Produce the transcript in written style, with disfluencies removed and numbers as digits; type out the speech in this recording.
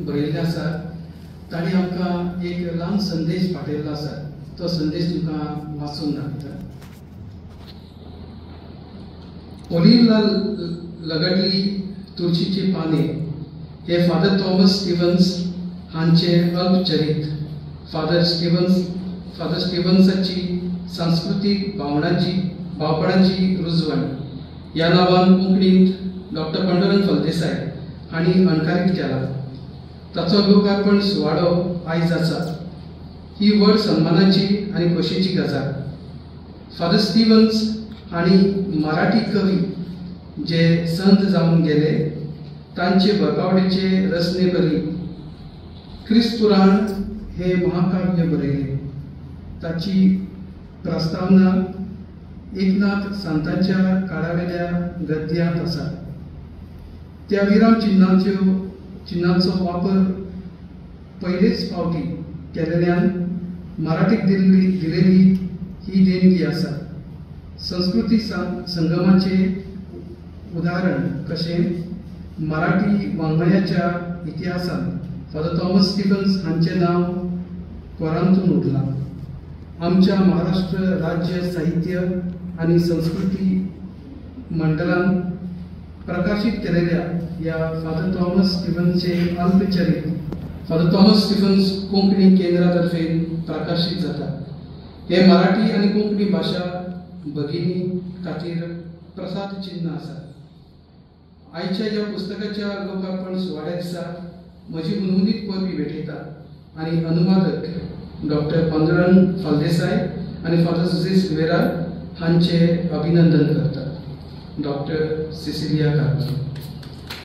बरयल्लें आसा ताणी आमकां एक ल्हान संदेश पाठयल्लो आसा. तो संदेश तुमकां वाचून दाखयता. ओलिव्हला लगडली तुळशीची पाने हे फादर थॉमस स्टीव्हन्स हांचे अल्पचरित. फादर स्टीव्हन्साची सांस्कृतीक भावपणाची रुजवण ह्या नांवान कोंकणींत डॉक्टर पांडुरंग फळदेसाय हांणी अणकारीत केला. ताचो लोकार्पण सुवाळो आयज आसा. ही व्हड सन्मानाची आनी खोशयेची गजाल. फादर स्टीव्हन्स हांणी मराठी कवी जे संत जावन गेले तांचे बरपावडीचे रचने बरी क्रिस्त पुराण हे महाकाव्य बरयले. ताची प्रस्तावना एकनाथ संतांच्या काळावेल्या गद्यांत आसा. त्या विराम चिन्हांचो वापर पयलेच फावटी केलेल्यान मराठीक दिलेली ही देणगी आसा. संस्कृती संगमाचे उदाहरण कशें मराठी वाङ्मयाच्या इतिहासांत फादर थॉमस स्टीव्हन्स हांचें नांव कोरांतून उरलां. आमच्या महाराष्ट्र राज्य साहित्य आनी संस्कृती मंडळान प्रकाशीत केलेल्या ह्या फादर थॉमस स्टीव्हन्सचे अल्पचरित फादर थॉमस स्टीव्हन्स कोंकणी केंद्रातर्फे प्रकाशीत जाता. हे मराठी आनी कोंकणी भाशा भगिनी खातीर प्रसाद चिन्ह आसा. आयच्या ह्या पुस्तकाच्या लोकार्पण सुवाळ्या दिसा म्हजी मनमुनीत परबी भेटयता आनी अनुवादक डॉक्टर पांडुरंग फळदेसाय आनी फादर सुजेश वेरा हांचे अभिनंदन करता. Doctor Sicilia Carmel.